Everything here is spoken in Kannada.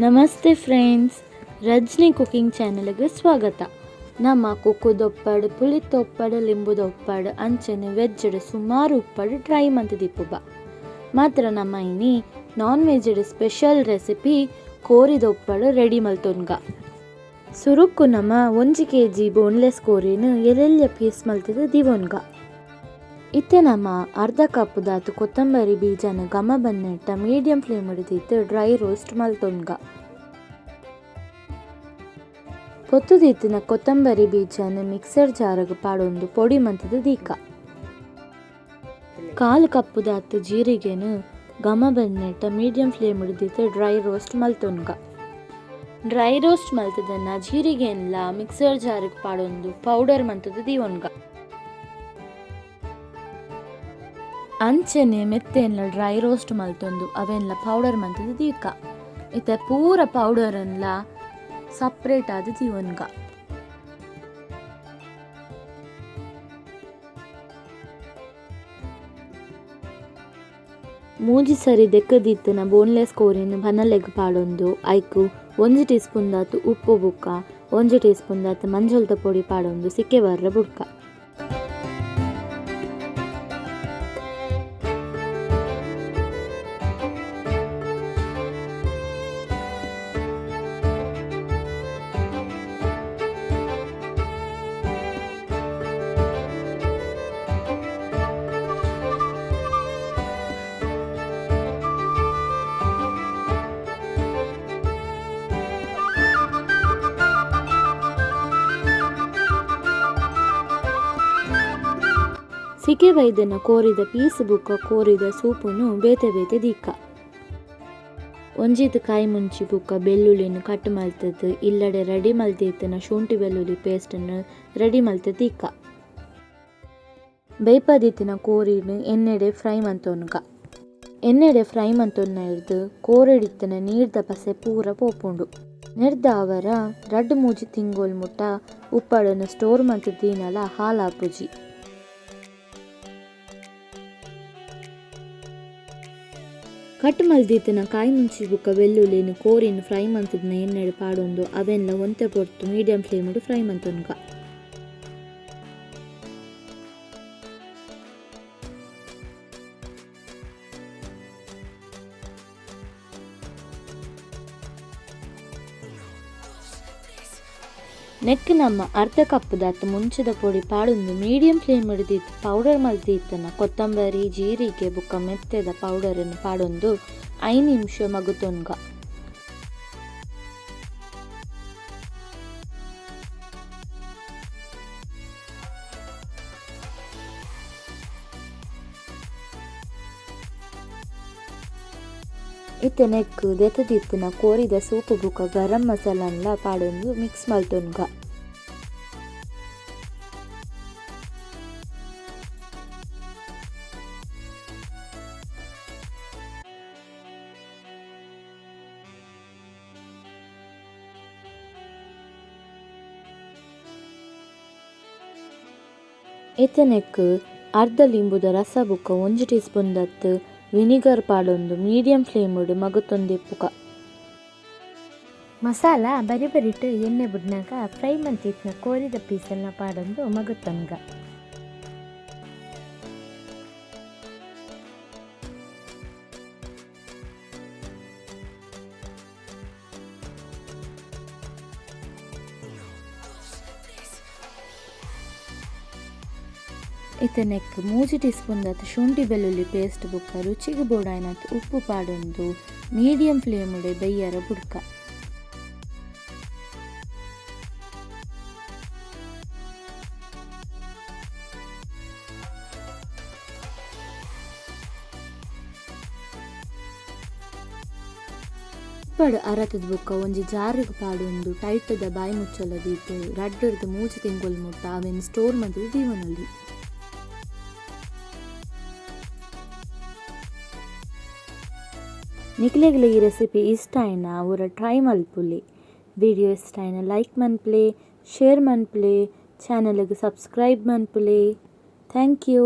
ನಮಸ್ತೆ ಫ್ರೆಂಡ್ಸ್, ರಜ್ನಿ ಕುಕಿಂಗ್ ಚಾನಲ್ಗೆ ಸ್ವಾಗತ. ನಮ್ಮ ಕುಕ್ಕುದೊಪ್ಪಡು, ಪುಳಿತೊಪ್ಪಡು, ಲಿಂಬುದೊಪ್ಪಡು ಅಂಚನೆ ವೆಜ್ಜಡು ಸುಮಾರು ಉಪ್ಪಡು ಟ್ರೈ ಮಂತಿದಿಪ್ಪುಬ. ಮಾತ್ರ ನಮ್ಮ ಇನಿ ನಾನ್ ವೆಜ್ಜಡು ಸ್ಪೆಷಲ್ ರೆಸಿಪಿ ಕೋರಿದೊಪ್ಪಡು ರೆಡಿ ಮಲ್ತೊನ್ಗ. ಸುರುಕ್ಕು ನಮ್ಮ 1 kg ಬೋನ್ಲೆಸ್ ಕೋರಿನ ಎಲೆಲ್ಯ ಪೀಸ್ ಮಲ್ತದ ದಿವೊನ್ಗ. ಇತ್ತೆ ನಮ್ಮ ಅರ್ಧ ಕಪ್ ದಾತು ಕೊತ್ತಂಬರಿ ಬೀಜನ ಘಮ ಬನ್ನೆಟ್ಟ ಮೀಡಿಯಂ ಫ್ಲೇಮ್ ಹಿಡಿದಿತ್ತು ಡ್ರೈ ರೋಸ್ಟ್ ಮಲ್ತೊನ್ಗ. ಪೊತ್ತುದಿತ್ತಿನ ಕೊತ್ತಂಬರಿ ಬೀಜನ ಮಿಕ್ಸರ್ ಜಾರಗ ಪಾಡೊಂದು ಪೊಡಿ ಮಂತದ ದೀಕ. 1/4 ಕಪ್ ದಾತು ಜೀರಿಗೆನ ಘಮ ಬನ್ನೆಟ್ಟ ಮೀಡಿಯಂ ಫ್ಲೇಮ್ ಹಿಡಿದಿತ್ತು ಡ್ರೈ ರೋಸ್ಟ್ ಮಲ್ತೊನ್ಗ. ಡ್ರೈ ರೋಸ್ಟ್ ಮಲ್ತದನ್ನ ಜೀರಿಗೆನ್ಲ ಮಿಕ್ಸರ್ ಜಾರಗ ಪಾಡೊಂದು ಪೌಡರ್ ಮಂತದ ದಿವೊನ್ಗ. ಅಂಚನೆ ಮೆತ್ತೆನ್ಲ ಡ್ರೈ ರೋಸ್ಟ್ ಮಲ್ತೊಂದು ಅವೆನ್ಲ ಪೌಡರ್ ಮಂತದ ದೀಕ. ಇತ್ತೆ ಪೂರ ಪೌಡರ್ನ್ಲ ಸಪ್ರೇಟ್ ಆದ ದಿವೊನ್ಗ. ಮೂಜಿ ಸರಿ ದೆಕ್ಕದಿತ್ತನ ಬೋನ್ಲೆಸ್ ಕೋರಿನ ಬನ್ನಲೆಗ್ ಪಾಡೊಂದು ಐಕು 1 ಟೀ ಸ್ಪೂನ್ ದಾತು ಉಪ್ಪು ಬುಕ್ಕ 1 ಟೀ ಸ್ಪೂನ್ ದಾತು ಮಂಜಲ್ದ ಪೊಡಿ ಪಾಡೊಂದು ಸಿಕ್ಕೆ ಬರ್ರ ಬುಡ್ಕ. ಸಿಕೆ ಬೈದನ ಕೋರಿದ ಪೀಸ್ ಬುಕ್ಕ ಕೋರಿದ ಸೂಪುನು ಬೇತೆ ಬೇತೆ ದೀಕ. ಒಂಜಿತ್ ಕಾಯಿ ಮುಂಚಿ ಬುಕ್ಕ ಬೆಳ್ಳುಳ್ಳಿನ ಕಟ್ ಮಲ್ತದ್ದು ಇಲ್ಲಡೆ ರೆಡಿ ಮಲ್ತಿತ್ತನ ಶುಂಠಿ ಬೆಳ್ಳುಳ್ಳಿ ಪೇಸ್ಟನ್ನು ರೆಡಿ ಮಲ್ತದ ದೀಕ. ಬೇಯ್ಪದಿತ್ತಿನ ಕೋರಿನ ಎಣ್ಣೆಡೆ ಫ್ರೈ ಮಂತೊನ್ಗ. ಎಣ್ಣೆಡೆ ಫ್ರೈ ಮಂತೊನ್ನ ಹಿಡ್ದು ಕೋರೆಡಿತ್ತನ ನೀರ್ದ ಪಸೆ ಪೂರ ಪೋಪುಂಡು. ನೆರ್ದ ಅವರ 2-3 ತಿಂಗೋಲ್ ಮುಟ್ಟ ಉಪ್ಪಡನ್ನು ಸ್ಟೋರ್ ಮಂತದ ದೀನಲ ಹಾಲಾಪುಜಿ. ಕಟ್ ಮಲ್ದಿತ್ತಿನ ಕಾಯಿ ಮುಂಚಿ ಬುಕ್ಕ ಬೆಳ್ಳುಳ್ಳಿನ ಕೋರಿನ ಫ್ರೈ ಮಂತದ್ನ ಎಣ್ಣೆಡೆ ಪಾಡೊಂದು ಅವೆನ್ಲ ಒಂತೆ ಪೊರ್ತು ಮೀಡಿಯಂ ಫ್ಲೇಮ್ ಫ್ರೈ ಮಂತೊನ್ಗ. ನೆಕ್ ನಮ್ಮ ಅರ್ಧ ಕಪ್ ದಾತು ಮುಂಚದ ಪೊಡಿ ಪಾಡೊಂದು ಮೀಡಿಯಂ ಫ್ಲೇಮ್ ಹಿಡಿದಿತ್ತು ಪೌಡರ್ ಮಲ್ತಿತ್ತನ ಕೊತ್ತಂಬರಿ ಜೀರಿಗೆ ಬುಕ್ಕ ಮೆತ್ತೆದ ಪೌಡರನ್ನು ಪಾಡೊಂದು 5 ನಿಮಿಷ ಮಗುತೊನ್ಗ. ಇತ್ತೆ ನೆಕ್ ದೆತದಿತ್ತಿನ ಕೋರಿದ ಸೂಪು ಬುಕ್ಕ ಗರಂ ಮಸಾಲನ್ಲ ಪಾಡೊಂದು ಮಿಕ್ಸ್ ಮಲ್ತೊನ್ಗ. ಇತ್ತೆ ನೆಕ್ ಅರ್ಧ ಲಿಂಬುದ ರಸ ಬುಕ್ಕ 1 ಟೀ ಸ್ಪೂನ್ ದತ್ತು ವಿನಿಗರ್ ಪಾಡೊಂದು ಮೀಡಿಯಂ ಫ್ಲೇಮ್ ಮಗುತೊಂದಿಪ್ಪುಗ. ಮಸಾಲ ಬರಿ ಬರಿಟ್ ಎಣ್ಣೆ ಬುಡ್ನಾಗ ಫ್ರೈ ಮಂತಿತ್ತಿನ ಕೋರಿದ ಪೀಸನ್ನ ಪಾಡೊಂದು ಮಗುತೊನ್ಗ. ಇತ್ತೆ ನೆಕ್ 3 ಟೀ ಸ್ಪೂನ್ ದಾತು ಶುಂಠಿ ಬೆಳ್ಳುಳ್ಳಿ ಪೇಸ್ಟ್ ಬುಕ್ಕ ರುಚಿಗೆ ಬೋಡಾಯ್ನತ್ತು ಉಪ್ಪು ಪಾಡೊಂದು ಮೀಡಿಯಂ ಫ್ಲೇಮ್ ಬೆಯ್ಯರ ಬುಡ್ಕ. ಉಪ್ಪಡು ಅರತದ ಬುಕ್ಕ ಒಂಜಿ ಜಾರಿಗೆ ಪಾಡೊಂದು ಟೈಟದ ಬಾಯಿ ಮುಚ್ಚಲದಿತ್ತು 2-3 ತಿಂಗೊಲ್ ಮುಟ್ಟ ಅವೆನ್ ಸ್ಟೋರ್ ಮಂತದ ದೀವನಲ್ಲಿ. ನಿಕ್ಲೆಗ್ಲ ಈ ರೆಸಿಪಿ ಇಷ್ಟ ಆಯ್ನ ಅವರ ಟ್ರೈ ಮಲ್ಪುಲಿ. ವಿಡಿಯೋ ಇಷ್ಟ ಆಯ್ನ ಲೈಕ್ ಮನ್ಪುಲೆ, ಶೇರ್ ಮನ್ಪುಲೆ, ಚಾನಲ್ಗೆ ಸಬ್ಸ್ಕ್ರೈಬ್ ಮನ್ಪುಲೆ. Thank you.